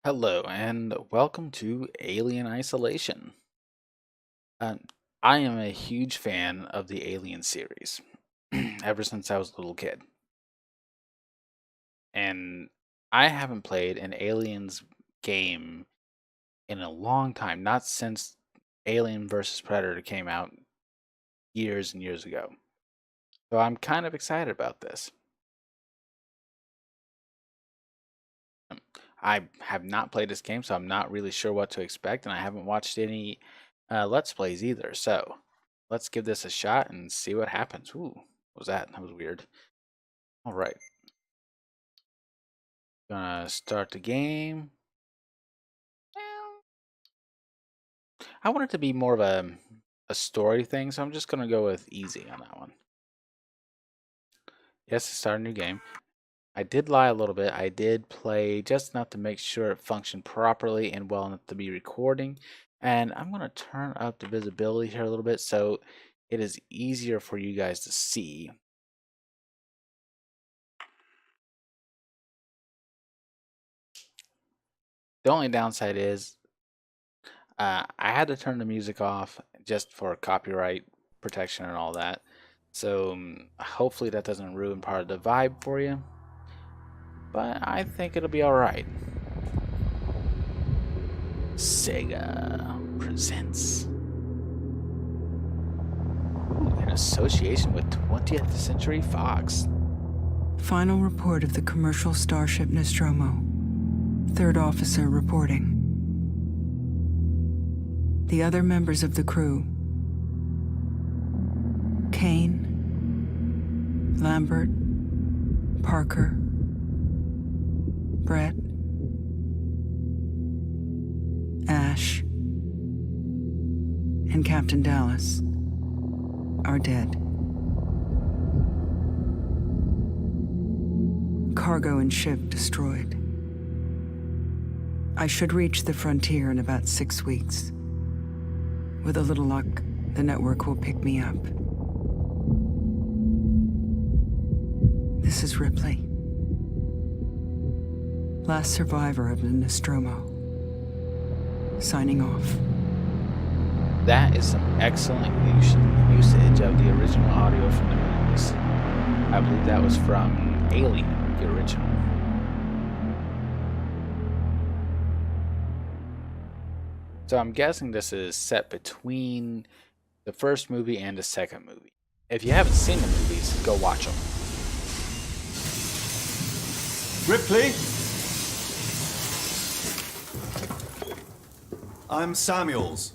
Hello and welcome to Alien Isolation. Uh, I am a huge fan of the Alien series ever since I was a little kid. And I haven't played an Aliens game in a long time, not since Alien versus Predator came out years and years ago. So I'm kind of excited about this. Um, I have not played this game, so I'm not really sure what to expect, and I haven't watched any Let's Plays either. So let's give this a shot and see what happens. Ooh, what was that? That was weird. All right, gonna start the game. I want it to be more of a story thing, so I'm just gonna go with easy on that one. Yes, to start a new game. I did lie a little bit. I did play just enough to make sure it functioned properly and well enough to be recording. And I'm going to turn up the visibility here a little bit so it is easier for you guys to see. The only downside is I had to turn the music off just for copyright protection and all that. So hopefully that doesn't ruin part of the vibe for you. But I think it'll be alright. Sega presents. In association with 20th Century Fox. Final report of the commercial starship Nostromo. Third officer reporting. The other members of the crew: Kane, Lambert, Parker, Brett, Ash, and Captain Dallas are dead. Cargo and ship destroyed. I should reach the frontier in about 6 weeks. With a little luck, the network will pick me up. This is Ripley. Last survivor of the Nostromo. Signing off. That is some excellent usage of the original audio from the movies. I believe that was from Alien, the original. So I'm guessing this is set between the first movie and the second movie. If you haven't seen the movies, go watch them. Ripley? I'm Samuels.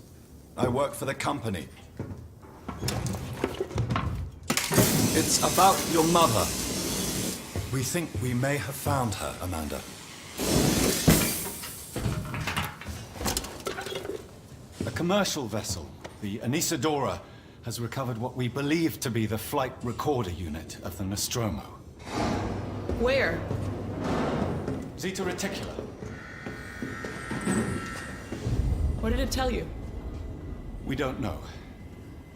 I work for the company. It's about your mother. We think we may have found her, Amanda. A commercial vessel, the Anesidora, has recovered what we believe to be the flight recorder unit of the Nostromo. Where? Zeta Reticula. What did it tell you? We don't know.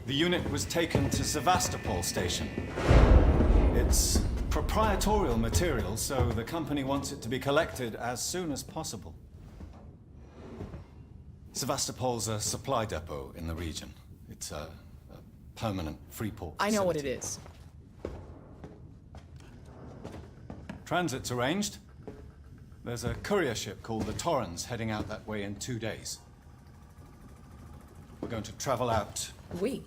The unit was taken to Sevastopol Station. It's proprietorial material, so the company wants it to be collected as soon as possible. Sevastopol's a supply depot in the region. It's a permanent free port I know what it facility. is. Transit's arranged. There's a courier ship called the Torrens heading out that way in 2 days. We're going to travel out. We?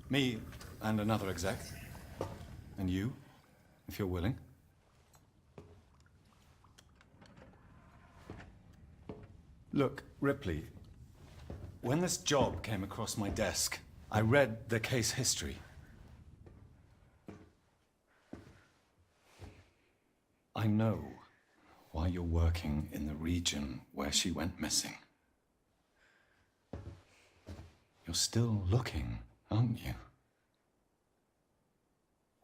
Me and another exec. And you, if you're willing. Look, Ripley, when this job came across my desk, I read the case history. I know why you're working in the region where she went missing. You're still looking, aren't you?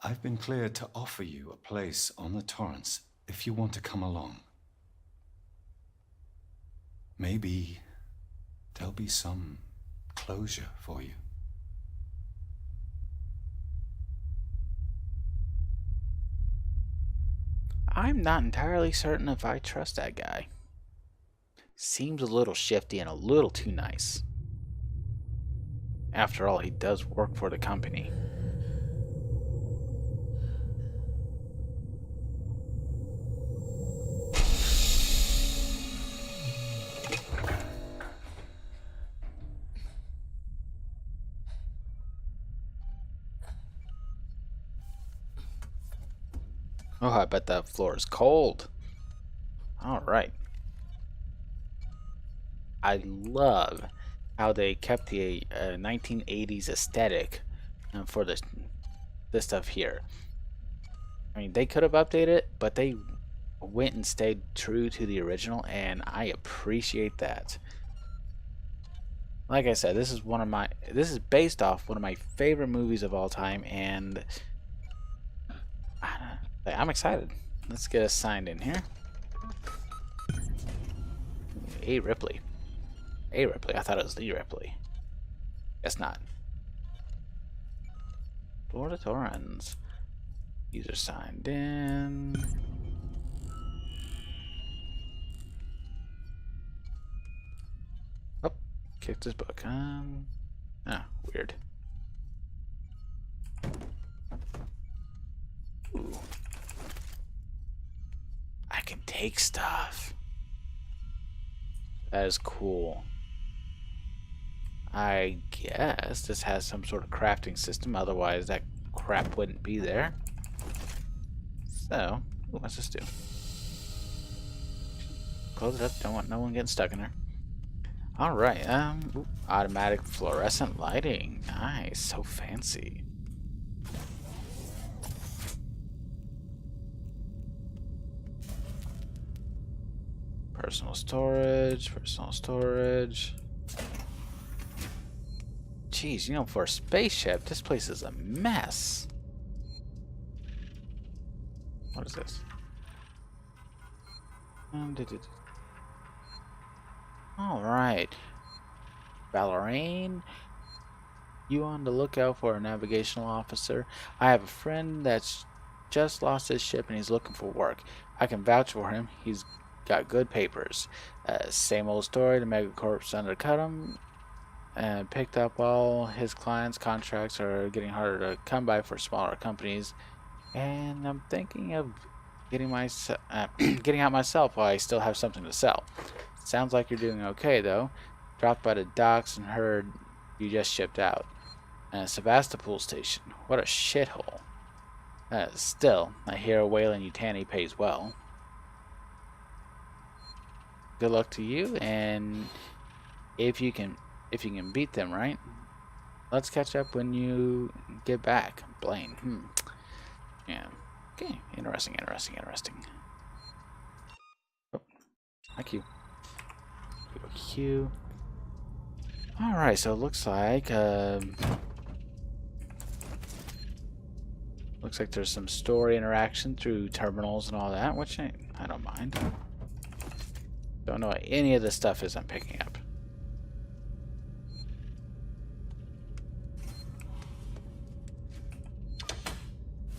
I've been cleared to offer you a place on the Torrens if you want to come along. Maybe there'll be some closure for you. I'm not entirely certain if I trust that guy. seems a little shifty and a little too nice. After all, he does work for the company. Oh, I bet that floor is cold. All right. I love how they kept the 1980s aesthetic for this stuff here. I mean, they could have updated it, but they went and stayed true to the original, and I appreciate that. Like I said, this is based off one of my favorite movies of all time, and I'm excited. Let's get us signed in here. A. Ripley. A. Ripley. I thought it was Lee Ripley. Guess not. Florida Torrens. User signed in. Oh, kicked his book. Weird. Ooh. I can take stuff. That is cool. I guess this has some sort of crafting system, otherwise that crap wouldn't be there. So, what's this do? Close it up, don't want no one getting stuck in there. Alright, automatic fluorescent lighting. Nice, so fancy. Personal storage, personal storage. Jeez, you know, for a spaceship, this place is a mess. What is this? Alright. Valorane, you on the lookout for a navigational officer? I have a friend that's just lost his ship and he's looking for work. I can vouch for him. He's got good papers. Same old story. The megacorps undercut him and picked up all his clients. Contracts are getting harder to come by for smaller companies, and I'm thinking of getting out myself while I still have something to sell. Sounds like you're doing okay though. Dropped by the docks and heard you just shipped out. Sevastopol station. What a shithole. Still, I hear Weyland-Yutani pays well. Good luck to you, and if you can beat them, right? Let's catch up when you get back. Blaine. Yeah. Okay. Interesting. Oh, hi Q. Q. All right. So it looks like there's some story interaction through terminals and all that, which I don't mind. Don't know what any of this stuff is I'm picking up.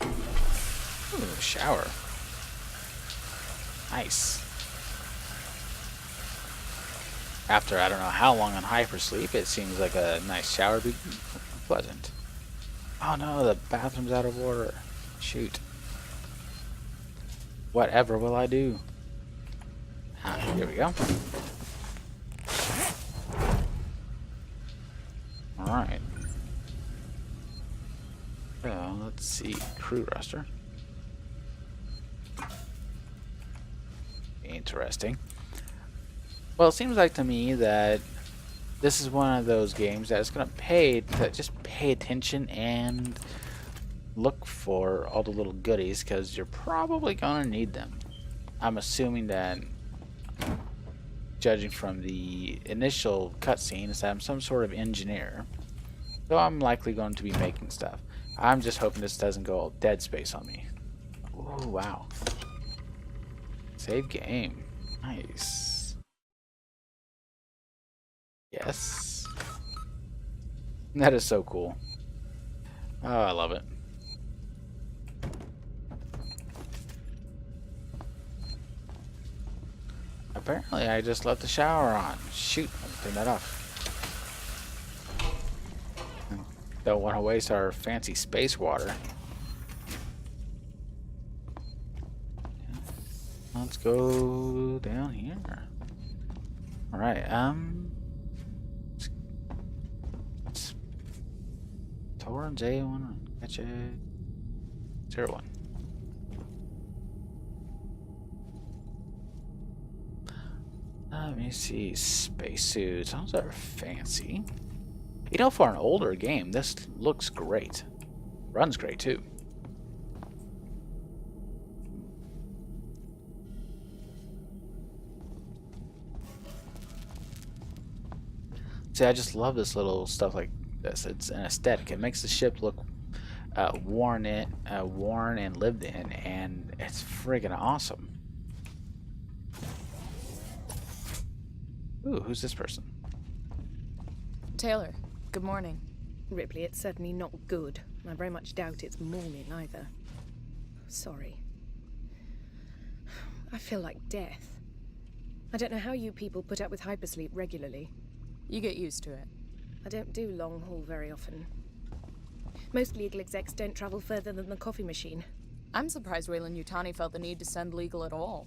Ooh, shower. Nice. After I don't know how long on hypersleep, it seems like a nice shower would be pleasant. Oh no, the bathroom's out of order. Shoot. Whatever will I do? Here we go. Alright. Let's see. Crew roster. Interesting. Well, it seems like to me that this is one of those games that is going to pay to just pay attention and look for all the little goodies, because you're probably going to need them. I'm assuming that, judging from the initial cutscene, is that I'm some sort of engineer. So I'm likely going to be making stuff. I'm just hoping this doesn't go all Dead Space on me. Oh, wow. Save game. Nice. Yes. That is so cool. Oh, I love it. Apparently, I just left the shower on. Shoot, let me turn that off. Don't want to waste our fancy space water. Let's go down here. All right, Torrens A1, catch it. 01. Let me see. Spacesuits. Those are fancy. You know, for an older game, this looks great. Runs great too. See, I just love this little stuff like this. It's an aesthetic. It makes the ship look worn and lived in, and it's friggin' awesome. Ooh, who's this person? Taylor, good morning. Ripley, it's certainly not good. I very much doubt it's morning either. Sorry. I feel like death. I don't know how you people put up with hypersleep regularly. You get used to it. I don't do long haul very often. Most legal execs don't travel further than the coffee machine. I'm surprised Weyland-Yutani felt the need to send legal at all.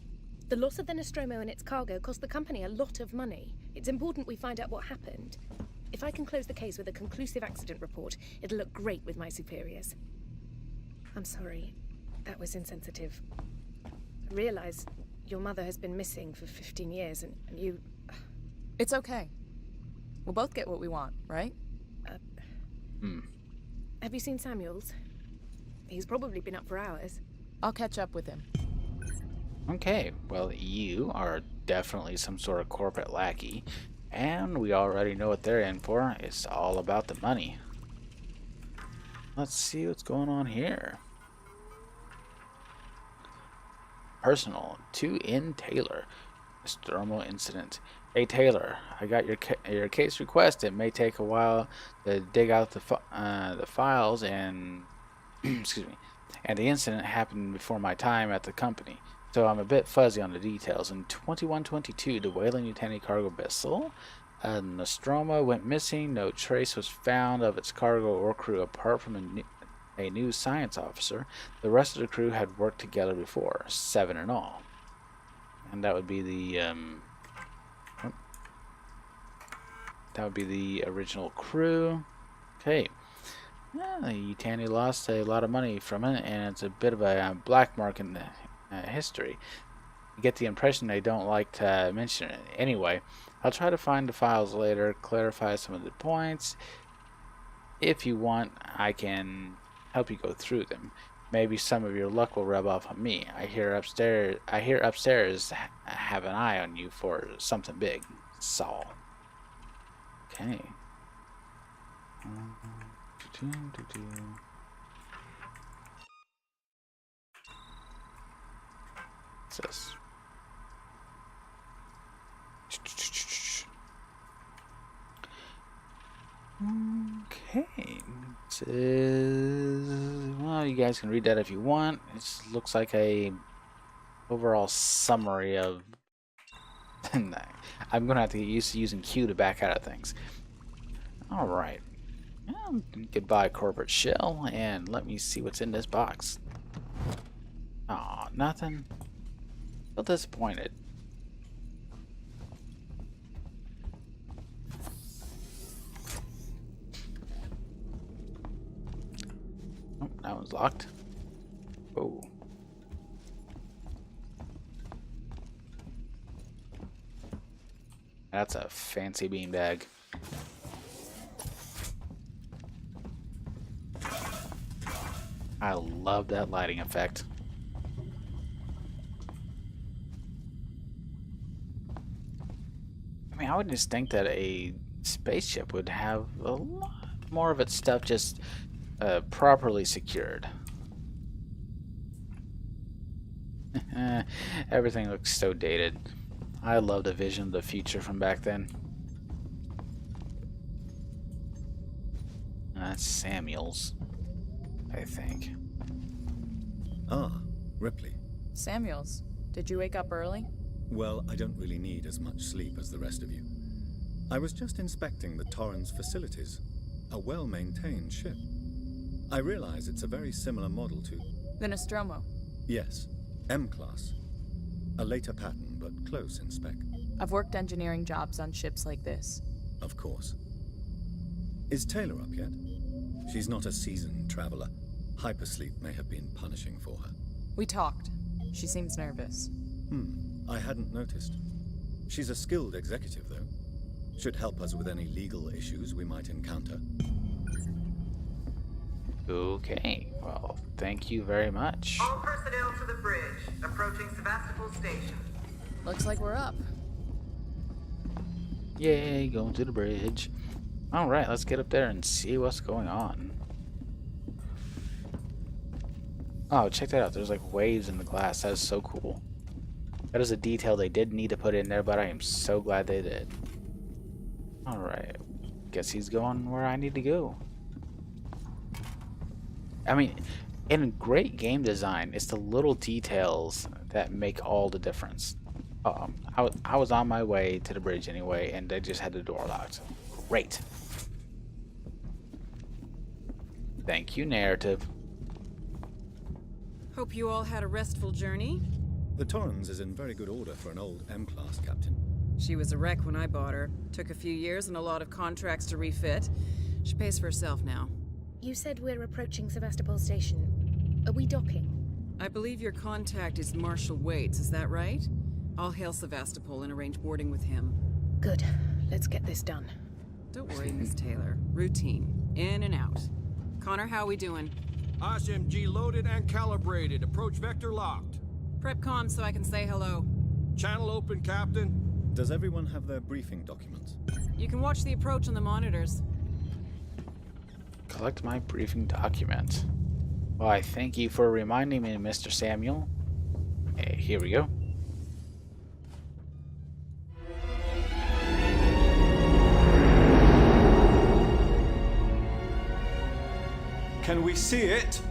The loss of the Nostromo and its cargo cost the company a lot of money. It's important we find out what happened. If I can close the case with a conclusive accident report, it'll look great with my superiors. I'm sorry. That was insensitive. I realize your mother has been missing for 15 years, and you... It's okay. We'll both get what we want, right? Have you seen Samuels? He's probably been up for hours. I'll catch up with him. Okay, well, you are definitely some sort of corporate lackey, and we already know what they're in for. It's all about the money. Let's see what's going on here. Personal to N. Taylor. Nostromo incident. Hey Taylor, I got your case request. It may take a while to dig out the files, and excuse me, and the incident happened before my time at the company, so I'm a bit fuzzy on the details. In 2122, the Weyland-Yutani cargo vessel Nostromo went missing. No trace was found of its cargo or crew apart from a new science officer. The rest of the crew had worked together before, 7 in all, and that would be the original crew. Okay. Yeah, the Yutani lost a lot of money from it, and it's a bit of a black mark in the history. You get the impression they don't like to mention it. Anyway, I'll try to find the files later, clarify some of the points. If you want, I can help you go through them. Maybe some of your luck will rub off on me. I hear upstairs have an eye on you for something big. Saul. Okay. What's this? Okay. This is, well, you guys can read that if you want. It looks like a overall summary of I'm gonna have to get used to using Q to back out of things. Alright. Well, goodbye, corporate shell, and let me see what's in this box. Aw, nothing. Feel disappointed. Oh, that one's locked. Oh. That's a fancy beanbag. I love that lighting effect. I mean, I would just think that a spaceship would have a lot more of its stuff just properly secured. Everything looks so dated. I love the vision of the future from back then. That's Samuels, I think. Ah, Ripley. Samuels, did you wake up early? Well, I don't really need as much sleep as the rest of you. I was just inspecting the Torrens facilities. A well-maintained ship. I realize it's a very similar model to... The Nostromo. Yes, M-Class. A later pattern, but close in spec. I've worked engineering jobs on ships like this. Of course. Is Taylor up yet? She's not a seasoned traveler. Hypersleep may have been punishing for her. We talked. She seems nervous. I hadn't noticed. She's a skilled executive, though. Should help us with any legal issues we might encounter. Okay, well, thank you very much. All personnel to the bridge, approaching Sevastopol Station. Looks like we're up. Yay, going to the bridge. Alright, let's get up there and see what's going on. Oh, check that out. There's like waves in the glass. That is so cool. That is a detail they did need to put in there, but I am so glad they did. Alright. Guess he's going where I need to go. I mean, in great game design, it's the little details that make all the difference. I was on my way to the bridge anyway, and they just had the door locked. Great. Thank you, narrative. Hope you all had a restful journey. The Torrens is in very good order for an old M-Class captain. She was a wreck when I bought her. Took a few years and a lot of contracts to refit. She pays for herself now. You said we're approaching Sevastopol Station. Are we docking? I believe your contact is Marshal Waits, is that right? I'll hail Sevastopol and arrange boarding with him. Good. Let's get this done. Don't worry, Miss Taylor. Routine. In and out. Connor, how we doing? SMG loaded and calibrated. Approach vector locked. Prep comm so I can say hello. Channel open, Captain. Does everyone have their briefing documents? You can watch the approach on the monitors. Collect my briefing document. Why, thank you for reminding me, Mr. Samuel. Okay, here we go. Can we see it?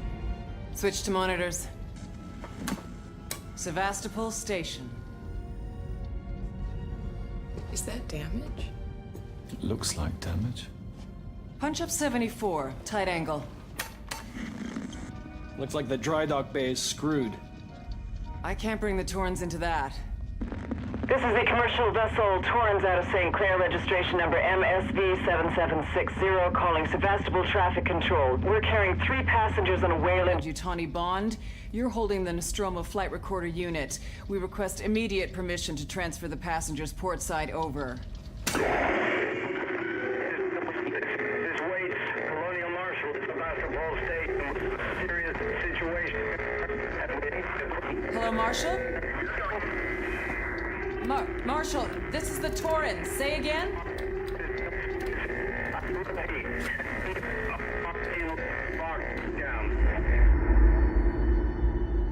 Switch to monitors. Sevastopol Station. Is that damage? It looks like damage. Punch up 74, tight angle. Looks like the dry dock bay is screwed. I can't bring the Torrens into that. This is the commercial vessel Torrens out of St. Clair, registration number MSV7760, calling Sevastopol Traffic Control. We're carrying 3 passengers on a Wayland. Yutani Bond, you're holding the Nostromo flight recorder unit. We request immediate permission to transfer the passengers portside over. This Waits, Colonial Marshal, Sevastopol Station. Serious situation. Hello, Marshal? Marshal, this is the Torrens. Say again?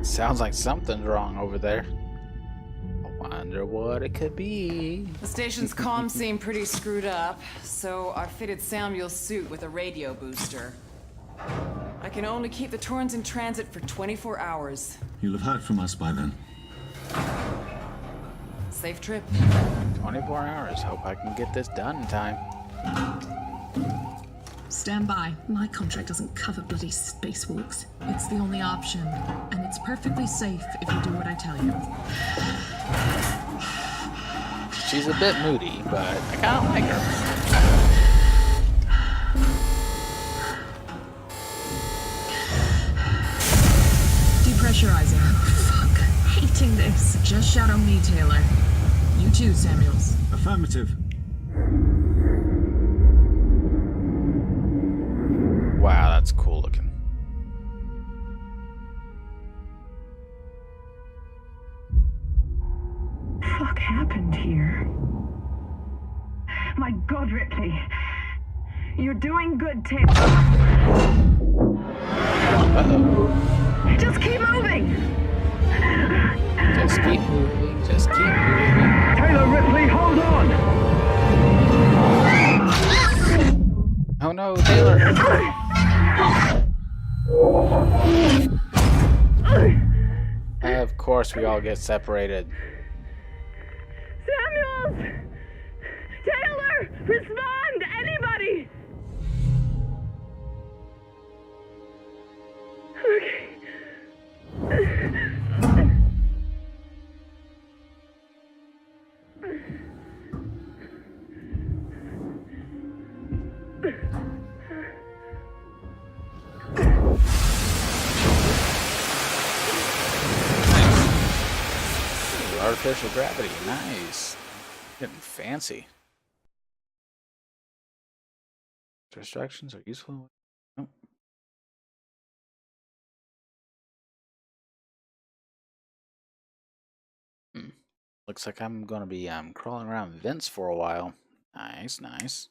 Sounds like something's wrong over there. I wonder what it could be. The station's comms seem pretty screwed up, so I fitted Samuel's suit with a radio booster. I can only keep the Torrens in transit for 24 hours. You'll have heard from us by then. Safe trip. 24 hours. Hope I can get this done in time. Stand by. My contract doesn't cover bloody spacewalks. It's the only option, and it's perfectly safe if you do what I tell you. She's a bit moody, but I kind of like her. Depressurizing. Fuck. Hating this. Just shadow me, Taylor. You too, Samuels. Affirmative. Wow, that's cool looking. Fuck happened here? My God, Ripley. You're doing good, Taylor. Uh-oh. Just keep moving. Just keep moving. Just keep moving. Taylor, Ripley, hold on. Oh no, Taylor. Of course we all get separated. Falls! Taylor! Respond! Anybody! Okay. Artificial gravity, nice. Getting fancy. Distractions are useful. Nope. Looks like I'm gonna be crawling around vents for a while. Nice, nice.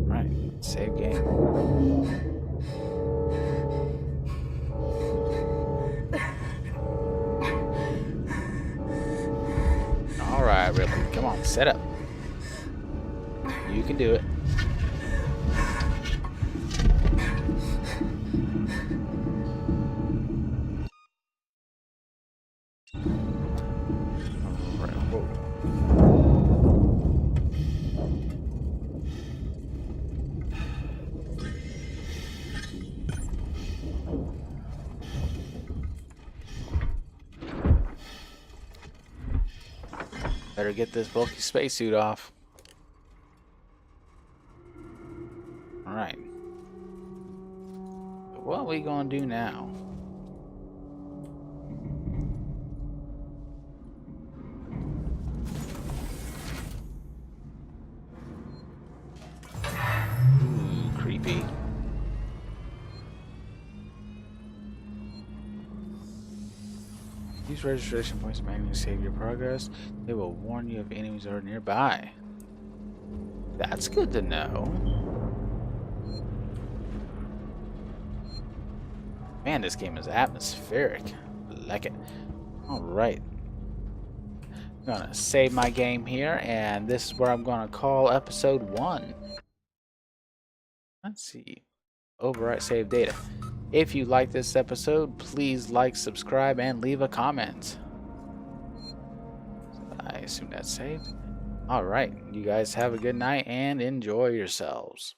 Right, save game. Alright, Ripley, come on, set up. You can do it. Alright, whoa. Better get this bulky spacesuit off. Alright. What are we gonna do now? Ooh, creepy. Use registration points to manually save your progress. They will warn you if enemies are nearby. That's good to know. Man, this game is atmospheric. I like it. Alright. I'm gonna save my game here, and this is where I'm gonna call episode 1. Let's see. Overwrite save data. If you like this episode, please like, subscribe, and leave a comment. I assume that's saved. Alright, you guys have a good night and enjoy yourselves.